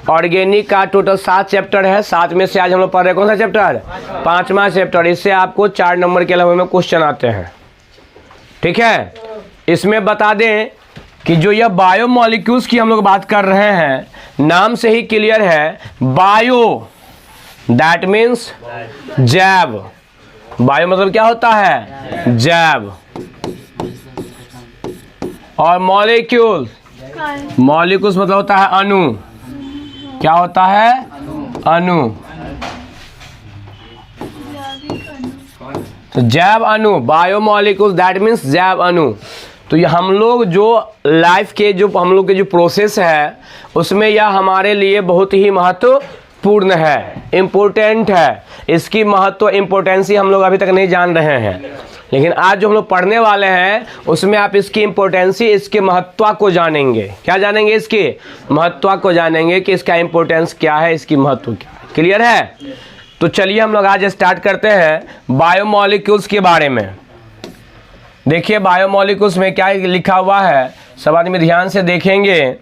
Organic का total 7 chapter है। 7 में से आज हम लोग पढ़ रहे हैं कौन सा चैप्टर? 5वां चैप्टर। इससे आपको 4 नंबर के अलावा में क्वेश्चन आते हैं। ठीक है, इसमें बता दें कि जो यह बायोमॉलिक्यूल्स की हम लोग बात कर रहे हैं, नाम से ही क्लियर है, बायो दैट मीन्स जैव। बायो मतलब क्या होता है? जैव। और मॉलिक्यूल, मॉलिक्यूल्स मतलब होता है अणु। क्या होता है? अणु। तो जैव अणु, बायोमॉलिक्यूल्स दैट मीन्स जैव अणु। तो ये हम लोग जो लाइफ के जो हम लोग के जो प्रोसेस है उसमें यह हमारे लिए बहुत ही महत्वपूर्ण है, इम्पोर्टेंट है। इसकी महत्व इम्पोर्टेंसी हम लोग अभी तक नहीं जान रहे हैं, लेकिन आज जो हम लोग पढ़ने वाले हैं उसमें आप इसकी इम्पोर्टेंसी, इसके महत्व को जानेंगे। क्या जानेंगे? इसके महत्व को जानेंगे कि इसका इम्पोर्टेंस क्या है, इसकी महत्व क्या है। क्लियर है? तो चलिए हम लोग आज स्टार्ट करते हैं बायोमॉलिक्यूल्स के बारे में। देखिए बायोमॉलिक्यूल्स में क्या लिखा हुआ है, सब आदमी ध्यान से देखेंगे।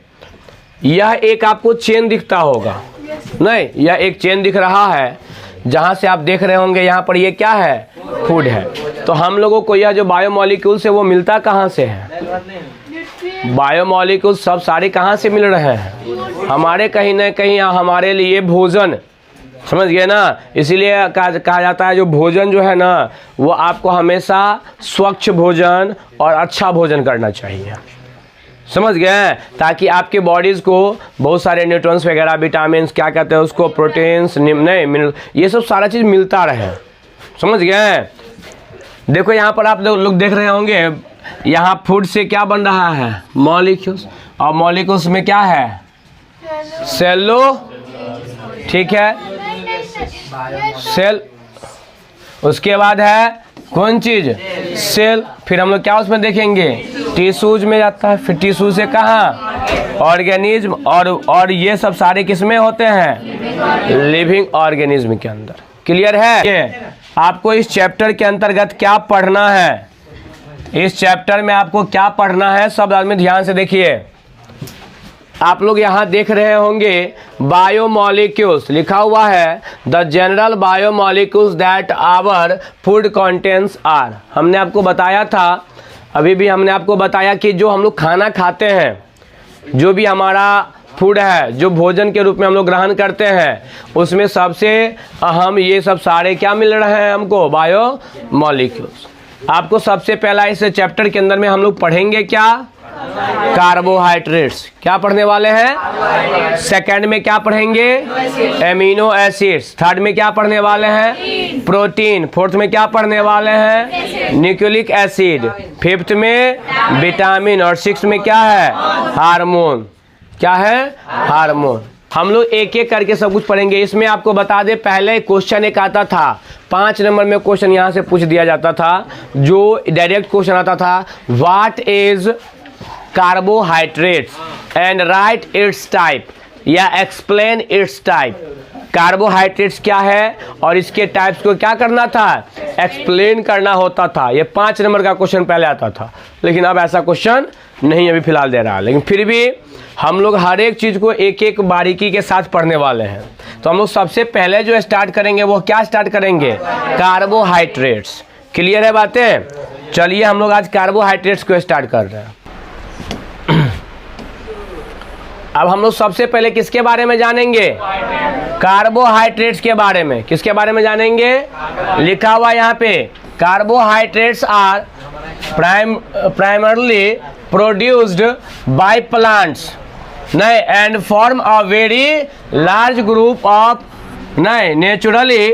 यह एक आपको चेन दिखता होगा, नहीं, यह एक चेन दिख रहा है जहां से आप देख रहे होंगे यहाँ पर ये क्या है? फूड है। तो हम लोगों को यह जो बायोमॉलिक्यूल्स है वो मिलता कहाँ से है? बायोमॉलिक्यूल्स सब सारे कहाँ से मिल रहे हैं? हमारे कहीं ना कहीं हमारे लिए भोजन, समझ गए ना? इसीलिए कहा जाता है जो भोजन जो है ना वो आपको हमेशा स्वच्छ भोजन और अच्छा भोजन करना चाहिए। समझ गए? ताकि आपके बॉडीज को बहुत सारे न्यूट्रॉन्स वगैरह, विटामिन, क्या कहते हैं उसको, प्रोटीन्स, नहीं मिनरल, ये सब सारा चीज़ मिलता रहे। समझ गए? देखो यहाँ पर आप लोग देख रहे होंगे, यहाँ फूड से क्या बन रहा है? मॉलिक्यूल्स। और मॉलिक्यूल्स में क्या है? सेलो, ठीक है, सेल। उसके बाद है कौन चीज? सेल। फिर हम लोग क्या उसमें देखेंगे? टिश्यूज में जाता है। फिर टिश्यू से कहाँ? ऑर्गेनिज्म। और ये सब सारे किसमें होते हैं? लिविंग ऑर्गेनिज्म के अंदर। क्लियर है? ये आपको इस चैप्टर के अंतर्गत क्या पढ़ना है, इस चैप्टर में आपको क्या पढ़ना है, सब आदमी ध्यान से देखिए। आप लोग यहाँ देख रहे होंगे बायोमॉलिक्यूल्स लिखा हुआ है, the general biomolecules that our food contents are. हमने आपको बताया था, अभी भी हमने आपको बताया कि जो हम लोग खाना खाते हैं, जो भी हमारा फूड है, जो भोजन के रूप में हम लोग ग्रहण करते हैं, उसमें सबसे अहम ये सब सारे क्या मिल रहे हैं हमको? बायोमॉलिक्यूल्स। आपको सबसे पहला इस चैप्टर के अंदर में हम लोग पढ़ेंगे क्या? कार्बोहाइड्रेट्स। क्या पढ़ने वाले हैं? सेकंड में क्या पढ़ेंगे? Amino acids. थर्ड में क्या पढ़ने वाले हैं? प्रोटीन। फोर्थ में क्या पढ़ने वाले हैं? Nucleic acid. फिफ्थ में विटामिन। और सिक्स में क्या है? हार्मोन। क्या है? हार्मोन। हम लोग एक एक करके सब कुछ पढ़ेंगे। इसमें आपको बता दें, पहले क्वेश्चन एक आता था, 5 नंबर में क्वेश्चन यहाँ से पूछ दिया जाता था, जो डायरेक्ट क्वेश्चन आता था, what is carbohydrates and right it's type, या एक्सप्लेन इट्स टाइप। कार्बोहाइड्रेट्स क्या है और इसके टाइप्स को क्या करना था? एक्सप्लेन करना होता था। ये 5 नंबर का क्वेश्चन पहले आता था, लेकिन अब ऐसा क्वेश्चन नहीं अभी फिलहाल दे रहा है। लेकिन फिर भी हम लोग हर एक चीज़ को एक एक बारीकी के साथ पढ़ने वाले हैं। तो हम लोग सबसे पहले जो स्टार्ट करेंगे वो क्या स्टार्ट करेंगे? कार्बोहाइड्रेट्स। क्लियर है बातें? चलिए हम लोग आज कार्बोहाइड्रेट्स को स्टार्ट कर रहे हैं। अब हम लोग सबसे पहले किसके बारे में जानेंगे? कार्बोहाइड्रेट्स के बारे में। किसके बारे में जानेंगे? लिखा हुआ यहाँ पे, carbohydrates are primarily produced by plants, नहीं, and form a very large group of, नहीं, नेचुरली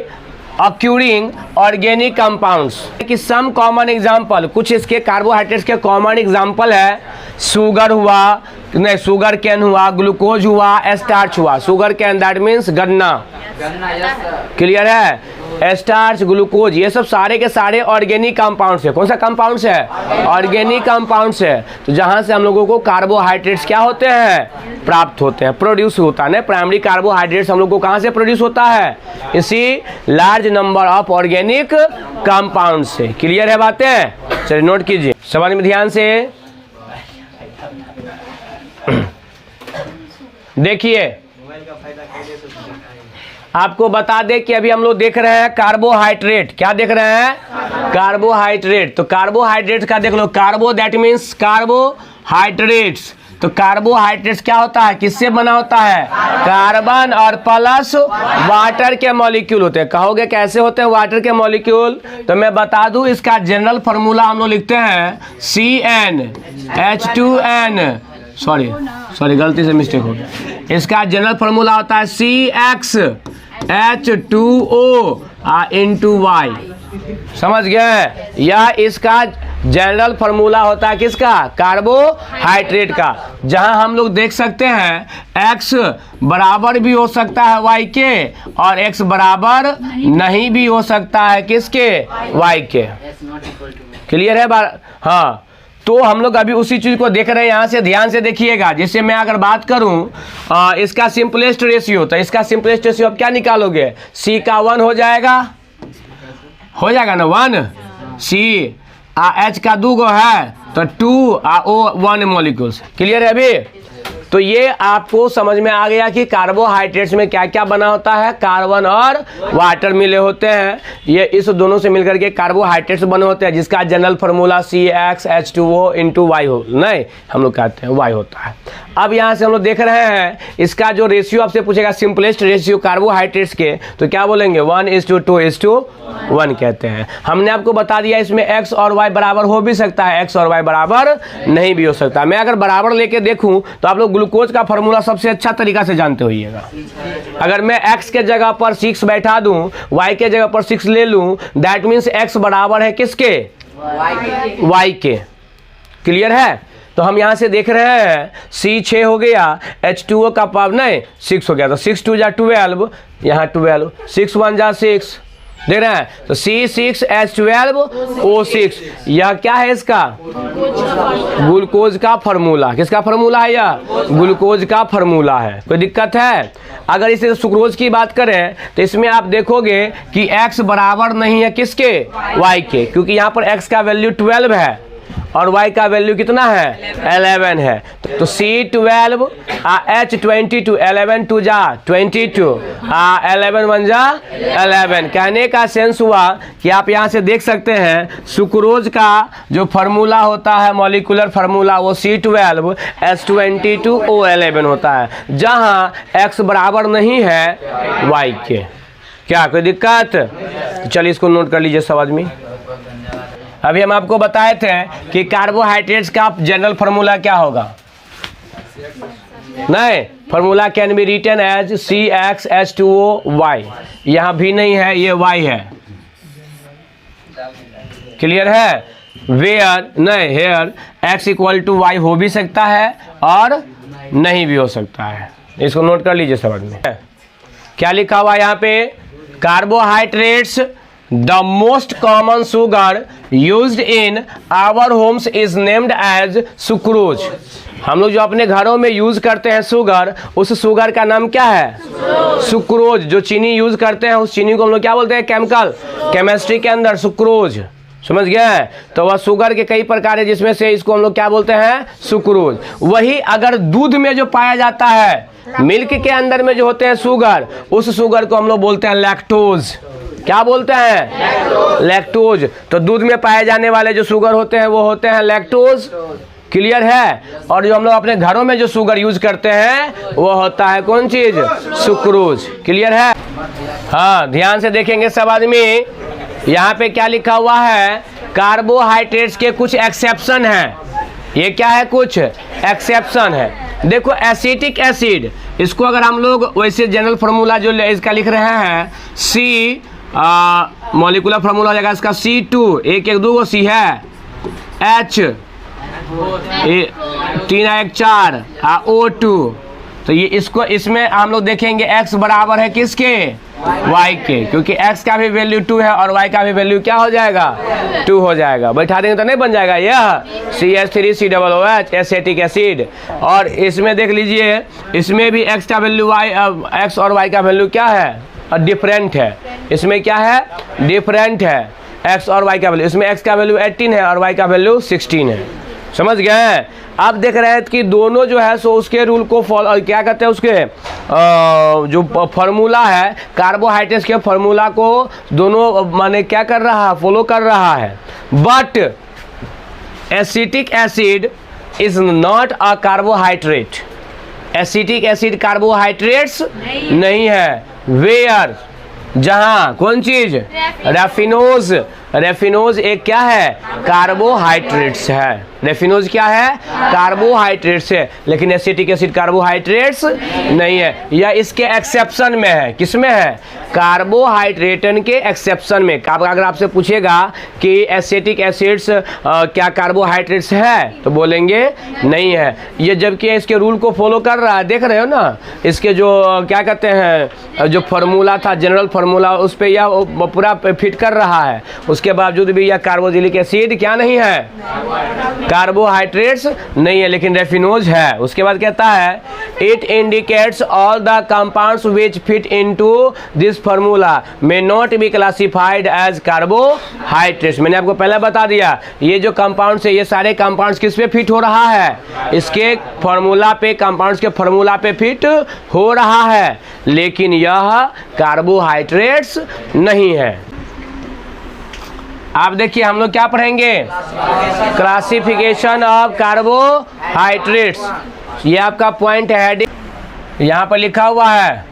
अक्यूरिंग ऑर्गेनिक कंपाउंड्स। कि सम कॉमन एग्जाम्पल, कुछ इसके कार्बोहाइड्रेट्स के कॉमन एग्जाम्पल है, शुगर हुआ, नहीं, शुगर कैन हुआ, ग्लूकोज हुआ, स्टार्च हुआ। शुगर कैन दैट मीन्स गन्ना। क्लियर है? स्टार्च, ग्लूकोज, ये सब सारे के सारे ऑर्गेनिक कंपाउंड्स है। कौन सा कंपाउंड्स है? ऑर्गेनिक कंपाउंड्स है। तो जहां से हम लोगों को कार्बोहाइड्रेट्स क्या होते हैं? प्राप्त होते हैं, प्रोड्यूस होता है ना। प्राइमरी कार्बोहाइड्रेट्स हम लोग को कहां से प्रोड्यूस होता है? इसी large number of organic compound से। क्लियर है बातें? चलिए नोट कीजिए सवाल में ध्यान से। देखिए आपको बता दें कि अभी हम लोग देख रहे हैं कार्बोहाइड्रेट। क्या देख रहे हैं? कार्बोहाइड्रेट। तो कार्बोहाइड्रेट का देख लो, कार्बो दैट मीन्स कार्बोहाइड्रेट्स। तो कार्बोहाइड्रेट्स क्या होता है, किससे बना होता है? कार्बन और प्लस वाटर के मॉलिक्यूल होते हैं। कहोगे कैसे होते हैं वाटर के मॉलिक्यूल? तो मैं बता दूं, इसका जनरल फार्मूला हम लोग लिखते हैं CnH2n। सॉरी गलती से मिस्टेक हो गया। इसका जनरल फार्मूला होता है CxH2O into Y। समझ गए? यह इसका जनरल फार्मूला होता है किसका? कार्बोहाइड्रेट का। जहां हम लोग देख सकते हैं X बराबर भी हो सकता है Y के और X बराबर नहीं भी हो सकता है किसके? Y के। क्लियर है? हाँ, तो हम लोग अभी उसी चीज को देख रहे हैं। यहां से ध्यान से देखिएगा। जैसे मैं अगर बात करूं इसका सिंपलेस्ट रेशियो, तो इसका सिंपलेस्ट रेशियो अब क्या निकालोगे? C का 1 हो जाएगा ना 1। C H का 2 गो है तो 2 O 1 मॉलिक्यूल्स। क्लियर है अभी? तो ये आपको समझ में आ गया कि कार्बोहाइड्रेट्स में क्या क्या बना होता है। कार्बन और वाटर मिले होते हैं। ये इस दोनों से मिलकर के कार्बोहाइड्रेट्स बने होते हैं, जिसका general formula CxH2O into Y हो, नहीं हम लोग कहते हैं Y होता है। अब यहाँ से हम लोग देख रहे हैं इसका जो रेशियो आपसे पूछेगा, सिंपलेस्ट रेशियो कार्बोहाइड्रेट्स के, तो क्या बोलेंगे? 1:2:1 कहते हैं। हमने आपको बता दिया इसमें X और Y बराबर हो भी सकता है, X और Y बराबर नहीं भी हो सकता। मैं अगर बराबर लेके देखूं तो आप लोग ग्लूकोज का फॉर्मूला सबसे अच्छा तरीका से जानते होइएगा। अगर मैं X के जगह पर 6 बैठा दूं, Y के जगह पर 6 ले लूं, दैट मीन्स X बराबर है किसके? Y के। क्लियर है? तो हम यहाँ से देख रहे हैं C 6 हो गया, H2O का पावर नहीं 6 हो गया, तो 6 2 जा 12, यहाँ 12, 6 1 जा 6, देख रहे हैं? तो C6H12O6, यह क्या है? इसका ग्लूकोज का फार्मूला। किसका फार्मूला है? यह ग्लूकोज का फार्मूला है। कोई दिक्कत है? अगर इसे सुक्रोज की बात करें तो इसमें आप देखोगे कि X बराबर नहीं है किसके? Y के, क्योंकि यहाँ पर X का वैल्यू 12 है और Y का वैल्यू कितना है? 11 है। तो C12 H22, 11 2 जा 22, 11 1 जा 11। कहने का सेंस हुआ कि आप यहाँ से देख सकते हैं सुक्रोज का जो फार्मूला होता है, मॉलिक्यूलर फार्मूला, वो C12 H22O11 होता है, जहाँ X बराबर नहीं है Y के। क्या कोई दिक्कत? चलिए इसको नोट कर लीजिए सब आदमी। अभी हम आपको बताए थे कि कार्बोहाइड्रेट्स का जनरल फार्मूला क्या होगा। नहीं, formula can be written as CxH2O_Y। यहाँ भी नहीं है, ये Y है। क्लियर है? वेयर नहीं, हेयर X = Y हो भी सकता है और नहीं भी हो सकता है। इसको नोट कर लीजिए समझ में। क्या लिखा हुआ है यहाँ पे? Carbohydrates the most common sugar used in our homes is named as sucrose। हम लोग जो अपने घरों में यूज करते हैं शुगर, उस शुगर का नाम क्या है? सुक्रोज। जो चीनी यूज करते हैं उस चीनी को हम लोग क्या बोलते हैं? केमिस्ट्री के अंदर सुक्रोज। समझ गए? तो वह शुगर के कई प्रकार है, जिसमें से इसको हम लोग क्या बोलते हैं? सुक्रोज। वही अगर दूध में जो पाया जाता है, मिल्क के अंदर में जो होते हैं शुगर, उस शुगर को हम लोग बोलते हैं लैक्टोज। क्या बोलते हैं? लैक्टोज। तो दूध में पाए जाने वाले जो शुगर होते हैं वो होते हैं लैक्टोज। क्लियर है? और जो हम लोग अपने घरों में जो शुगर यूज करते हैं वो होता है कौन चीज? सुक्रोज। क्लियर है? हाँ, ध्यान से देखेंगे सब आदमी। यहाँ पे क्या लिखा हुआ है? कार्बोहाइड्रेट्स के कुछ एक्सेप्शन हैं। ये क्या है? कुछ एक्सेप्शन है। देखो एसिटिक एसिड, इसको अगर हम लोग वैसे जनरल फार्मूला जो इसका लिख रहे हैं, C मॉलिकुलर फार्मूला हो जाएगा इसका C2, 1 1 2 C है, H 3 1 4 O2। तो ये इसको इसमें हम लोग देखेंगे X बराबर है किसके? Y के, क्योंकि X का भी वैल्यू 2 है और Y का भी वैल्यू क्या हो जाएगा? 2 हो जाएगा। बैठा देंगे तो नहीं बन जाएगा यह CH3COOH एसिटिक एसिड। और इसमें देख लीजिए, इसमें भी X का वैल्यू X और Y का वैल्यू क्या है? डिफरेंट है। इसमें क्या है? डिफरेंट है X और Y का वैल्यू। इसमें X का वैल्यू 18 है और Y का वैल्यू 16 है। समझ गए। अब देख रहे हैं कि दोनों जो है सो उसके रूल को फॉलो, क्या कहते हैं उसके जो फार्मूला है कार्बोहाइड्रेट्स के फार्मूला को दोनों माने क्या कर रहा है, फॉलो कर रहा है। But acetic acid is not a carbohydrate. Acetic acid carbohydrates नहीं है। वेयर, जहां, कौन चीज, रेफिनोज। रेफिनोज एक क्या है, कार्बोहाइड्रेट्स है। रेफिनोज क्या है, कार्बोहाइड्रेट्स है, लेकिन एसिटिक एसिड कार्बोहाइड्रेट्स नहीं है। या इसके एक्सेप्शन में है, किसमें है, कार्बोहाइड्रेटन के एक्सेप्शन में। अगर आपसे पूछेगा कि एसिटिक एसिड्स क्या कार्बोहाइड्रेट्स है तो बोलेंगे नहीं है। ये जबकि इसके रूल को फॉलो कर रहा है, देख रहे हो ना, इसके जो क्या कहते हैं जो फार्मूला था, जनरल फार्मूला, उस पर यह पूरा फिट कर रहा है। उसके बावजूद भी यह कार्बोक्सिलिक एसिड क्या नहीं है, कार्बोहाइड्रेट्स नहीं है, लेकिन रेफिनोज है। उसके बाद कहता है it indicates all the compounds which fit into this formula may not be classified as carbohydrates. मैंने आपको पहले बता दिया ये जो कंपाउंड्स है ये सारे कंपाउंड्स किस पे फिट हो रहा है, इसके फार्मूला पे, कंपाउंड्स के फार्मूला पे फिट हो रहा है, लेकिन यह कार्बोहाइड्रेट्स नहीं है। आप देखिए हम लोग क्या पढ़ेंगे, क्लासिफिकेशन ऑफ कार्बोहाइड्रेट्स। ये आपका पॉइंट है, हेडिंग यहाँ पर लिखा हुआ है,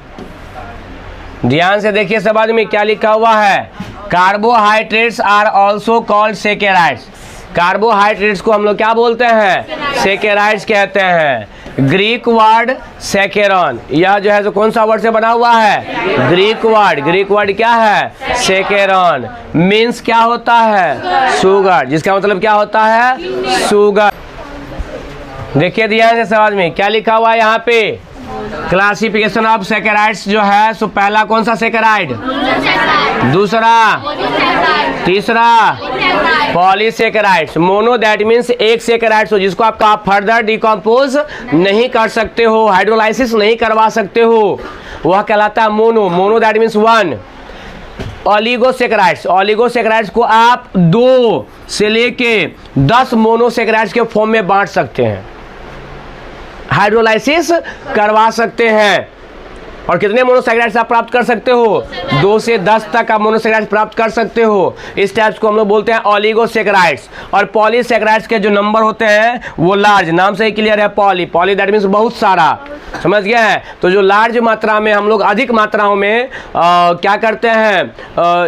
ध्यान से देखिए सब आदमी क्या लिखा हुआ है। Carbohydrates are also called saccharides. Carbohydrates को हम लोग क्या बोलते हैं, सेकेराइड्स कहते हैं। ग्रीक वर्ड सेकेरॉन, यह जो है जो कौन सा वर्ड से बना हुआ है, ग्रीक वर्ड। ग्रीक वर्ड क्या है, सेकेरॉन। मीन्स क्या होता है, शुगर, जिसका मतलब क्या होता है, शुगर। देखिए ध्यान से सवाल में क्या लिखा हुआ है यहाँ पे, क्लासिफिकेशन ऑफ सेकेराइड्स जो है सो पहला कौन सा सेकेराइड, दूसरा, तीसरा पॉलीसेकेराइड्स। मोनो दैट मीन्स एक सेकेराइड्स हो जिसको आप फर्दर डिकम्पोज नहीं कर सकते हो, हाइड्रोलाइसिस नहीं करवा सकते हो, वह कहलाता है mono. Mono that means one. Oligosaccharides, oligosaccharides को आप 2 से लेके 10 मोनोसेकेराइड्स के फॉर्म में बांट सकते हैं, हाइड्रोलाइसिस करवा सकते हैं। और कितने मोनोसेकेराइड्स आप प्राप्त कर सकते हो, 2 से 10 तक आप मोनोसेकेराइड्स प्राप्त कर सकते हो। इस टाइप्स को हम लोग बोलते हैं ऑलिगोसेकेराइड्स। और पॉलीसेकेराइड्स के जो नंबर होते हैं वो लार्ज, नाम से ही क्लियर है, पॉली, पॉली दैट मीन्स बहुत सारा, समझ गए हैं। तो जो लार्ज मात्रा में हम लोग अधिक मात्राओं में क्या करते हैं,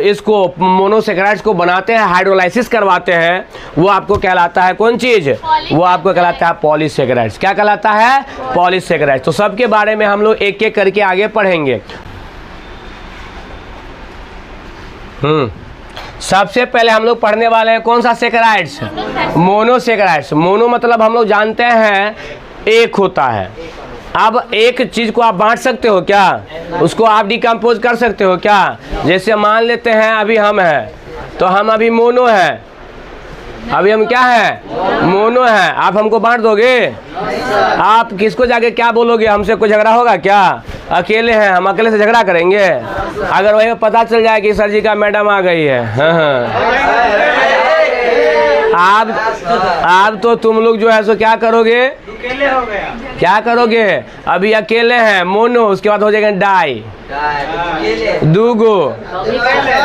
इसको मोनोसेकेराइड्स को बनाते हैं, हाइड्रोलाइसिस करवाते हैं, वो आपको कहलाता है कौन चीज, वो आपको कहलाता है पॉलीसेकेराइड्स। क्या कहलाता है, पॉलीसेकेराइड्स। तो सबके बारे में हम लोग एक एक करके आगे पढ़ेंगे। सबसे पहले हम लोग पढ़ने वाले हैं कौन सा सेकेराइड्स, मोनोसेकेराइड्स। मोनो मतलब हम लोग जानते हैं एक होता है। अब एक चीज को आप बांट सकते हो क्या, उसको आप डिकम्पोज कर सकते हो क्या। जैसे मान लेते हैं अभी हम हैं, तो हम अभी मोनो हैं, अभी हम क्या है, मोनो है। आप हमको बांट दोगे, आप किसको जाके क्या बोलोगे, हमसे कोई झगड़ा होगा क्या, अकेले हैं हम, अकेले से झगड़ा करेंगे। अगर वही पता चल जाए कि सर जी का मैडम आ गई है, आप तो तुम लोग जो है सो क्या करोगे, क्या करोगे, अभी अकेले हैं मोनो, उसके बाद हो जाएगा डाई, दूगो।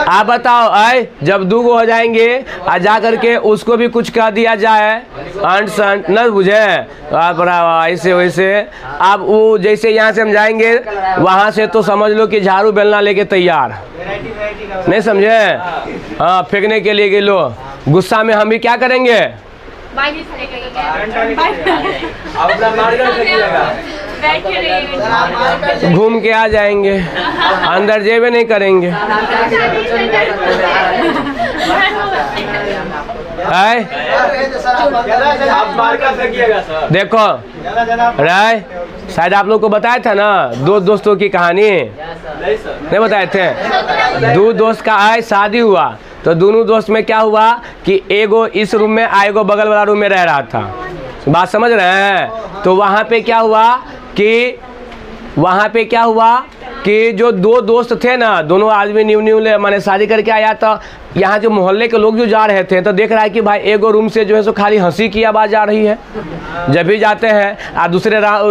आप बताओ, आए जब दूगो हो जाएंगे आ जा करके उसको भी कुछ कह दिया जाए, अंट न बुझे आप ऐसे वैसे, आप वो जैसे यहाँ से हम जाएंगे वहाँ से तो समझ लो कि झाड़ू बेलना लेके तैयार, नहीं समझे, हाँ फेंकने के लिए लो। गुस्सा में हम भी क्या करेंगे, घूम के आ जाएंगे, अंदर जेबे नहीं करेंगे। देखो राय, शायद आप लोग को बताया था ना 2 दोस्तों की कहानी, नहीं बताए थे। 2 दोस्त का आए शादी हुआ, तो दोनों दोस्त में क्या हुआ कि एगो इस रूम में, एगो बगल वाला रूम में रह रहा था। बात समझ रहे हैं। तो वहाँ पे क्या हुआ कि जो 2 दोस्त थे ना, दोनों आदमी न्यू माने शादी करके आया, तो यहाँ जो मोहल्ले के लोग जो जा रहे थे तो देख रहा है कि भाई एगो रूम से जो है सो खाली हंसी की आवाज़ आ रही है जब भी जाते हैं, और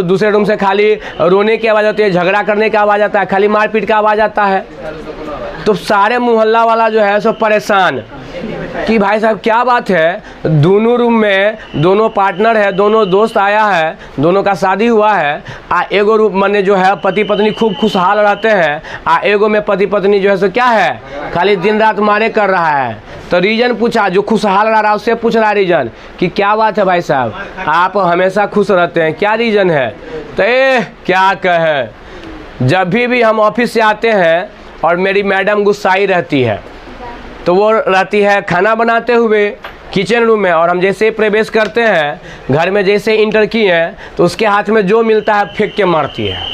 दूसरे रूम से खाली रोने की आवाज़ आती है, झगड़ा करने का आवाज़ आता है, खाली मारपीट का आवाज़ आता है। तो सारे मोहल्ला वाला जो है सो परेशान कि भाई साहब क्या बात है, दोनों रूम में दोनों पार्टनर है, दोनों दोस्त आया है, दोनों का शादी हुआ है, आ एगो रूम माने जो है पति पत्नी खूब खुशहाल रहते हैं, आ एगो में पति पत्नी जो है सो क्या है, खाली दिन रात मारे कर रहा है। तो रीजन पूछा, जो खुशहाल रह रहा है उससे पूछ रहा है रीजन कि क्या बात है भाई साहब, आप हमेशा खुश रहते हैं, क्या रीजन है? तो क्या कहे, जब भी हम ऑफिस से आते हैं और मेरी मैडम गुस्साई रहती है, तो वो रहती है खाना बनाते हुए किचन रूम में, और हम जैसे ही प्रवेश करते हैं घर में, जैसे इंटर किए हैं, तो उसके हाथ में जो मिलता है फेंक के मारती है।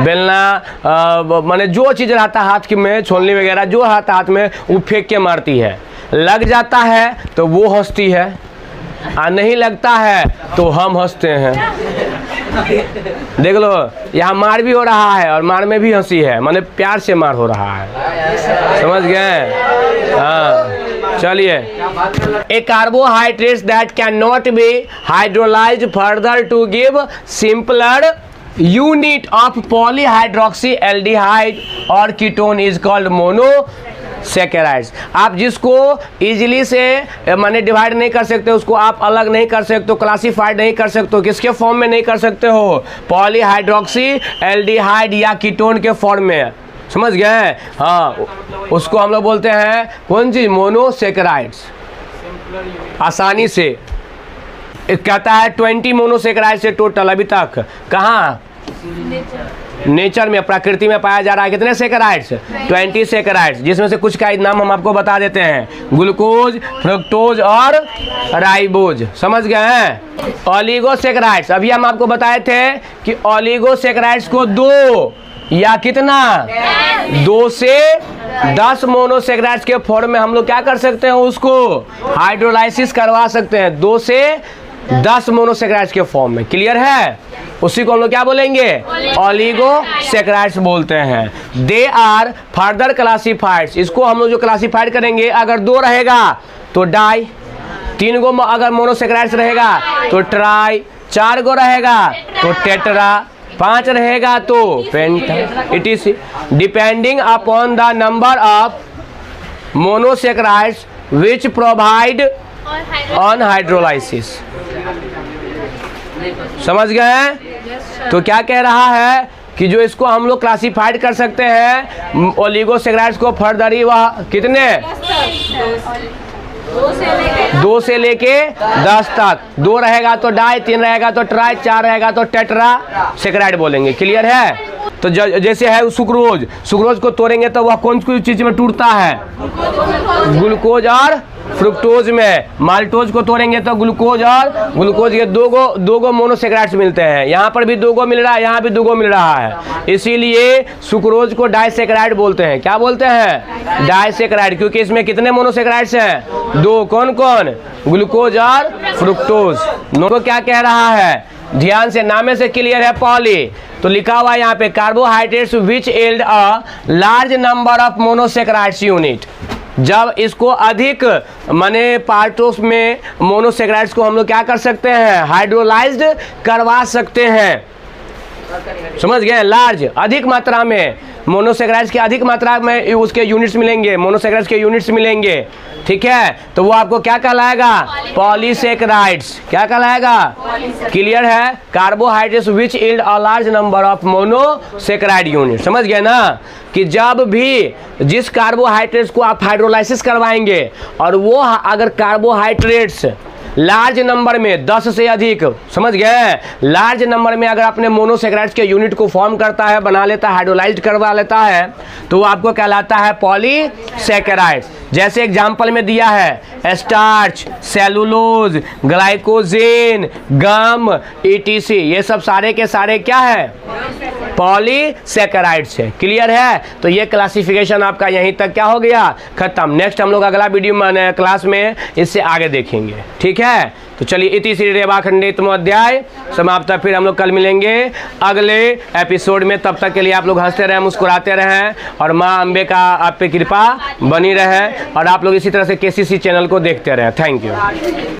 बेलना माने जो चीज़ रहता है हाथ में, छोलनी वगैरह जो रहता हाथ में, वो फेंक के मारती है। लग जाता है तो वो हंसती है, और नहीं लगता है तो हम हंसते हैं। देख लो, यहाँ मार भी हो रहा है और मार में भी हंसी है, माने प्यार से मार हो रहा है, समझ गए? हाँ, चलिए। A carbohydrates that can not be hydrolysed further to give simpler unit of polyhydroxy aldehyde or ketone is called monosaccharides. आप जिसको इजीली से माने डिवाइड नहीं कर सकते, उसको आप अलग नहीं कर सकते हो, क्लासीफाइड नहीं कर सकते हो, किसके फॉर्म में नहीं कर सकते हो? पॉलीहाइड्रोक्सी एल्डिहाइड या कीटोन के फॉर्म में, समझ गए? हाँ, उसको हम लोग बोलते हैं कौन चीज? मोनोसैकेराइड्स। आसानी से कहता है 20 मोनोसैकेराइड्स से टोटल अभी तक कहाँ नेचर में, प्रकृति में पाया जा रहा है। कितने सैकेराइड्स? 20 सैकेराइड्स, जिसमें से कुछ का नाम हम आपको बता देते हैं, ग्लूकोज, फ्रुक्टोज और राइबोज, समझ गए हैं? ओलिगोसैकेराइड्स, अभी हम आपको बताए थे कि ओलिगोसैकेराइड्स को 2 या कितना 2 से 10 मोनोसैकेराइड्स के फॉर्म में हम लोग क्या कर सकते हैं, उसको हाइड्रोलाइसिस करवा सकते हैं 2 से 10 मोनोसैकेराइड्स के फॉर्म में। क्लियर है? उसी को हम लोग क्या बोलेंगे? ओलिगोसैकेराइड्स बोलते हैं। दे आर फर्दर क्लासिफाइड्स, इसको हम लोग जो क्लासिफाइड करेंगे, अगर 2 रहेगा तो डाई, 3 गो अगर मोनोसैकेराइड्स रहेगा तो ट्राई, 4 गो रहेगा तो टेट्रा, 5 रहेगा तो पेंटा, etc. Depending upon the number of monosaccharides which provide on hydrolysis. समझ गए? तो क्या कह रहा है कि जो इसको हम लोग क्लासिफाइड कर सकते हैं ओलिगोसैकेराइड्स को फर्दर ही, वह कितने 2 से लेके 10 तक। 2 रहेगा तो डाई, 3 रहेगा तो ट्राई, 4 रहेगा तो टेट्रा सैकेराइड बोलेंगे। क्लियर है? तो जैसे है सुक्रोज, सुक्रोज को तोड़ेंगे तो वह कौन सी चीज में टूटता है? ग्लूकोज और फ्रुक्टोज में। माल्टोज को तोड़ेंगे तो ग्लूकोज और ग्लूकोज के 2 गो मोनोसैकेराइड्स मिलते हैं। यहाँ पर भी 2 गो मिल रहा है, यहाँ भी 2 गो मिल रहा है, इसीलिए सुक्रोज को डाइसैकेराइड बोलते हैं। क्या बोलते हैं? डाइसैकेराइड, क्योंकि इसमें कितने मोनोसैकेराइड्स हैं? 2। कौन कौन? ग्लूकोज और फ्रुक्टोज। नोट क्या कह रहा है, ध्यान से, नामे से क्लियर है। पॉली तो लिखा हुआ है यहाँ पे, carbohydrates which yield a large number of monosaccharides unit. जब इसको अधिक माने पार्टों में मोनोसैकेराइड्स को हम लोग क्या कर सकते हैं? हाइड्रोलाइज्ड करवा सकते हैं। समझ गए? लार्ज, अधिक मात्रा में मोनोसैकेराइड्स की अधिक मात्रा में उसके यूनिट्स मिलेंगे, मोनोसैकेराइड्स के यूनिट्स मिलेंगे, ठीक है? तो वो आपको क्या कहलाएगा? पॉलीसैकेराइड्स। क्या कहलाएगा? क्लियर है? Carbohydrates which yield a large number of monosaccharide unit. समझ गए ना कि जब भी जिस कार्बोहाइड्रेट्स को आप हाइड्रोलाइसिस करवाएंगे और वो अगर कार्बोहाइड्रेट्स लार्ज नंबर में 10 से अधिक, समझ गए, लार्ज नंबर में अगर अपने मोनोसैकेराइड्स के यूनिट को फॉर्म करता है, बना लेता है, हाइड्रोलाइज्ड करवा लेता है, तो वो आपको कहलाता है पॉलीसैकेराइड्स। जैसे एग्जांपल में दिया है स्टार्च, सेलुलोज, ग्लाइकोजेन, गम, etc. ये सब सारे के सारे क्या है? पॉलीसैकेराइड्स है। क्लियर है? तो ये क्लासिफिकेशन आपका यहीं तक क्या हो गया, खत्म। नेक्स्ट हम लोग अगला वीडियो में क्लास में इससे आगे देखेंगे। ठीक है, तो चलिए इति श्री रेवाखंडितमो अध्याय समाप्त। फिर हम लोग कल मिलेंगे अगले एपिसोड में। तब तक के लिए आप लोग हंसते रहें, मुस्कुराते रहें और माँ अम्बे का आप पे कृपा बनी रहे और आप लोग इसी तरह से केसीसी चैनल को देखते रहें। Thank you.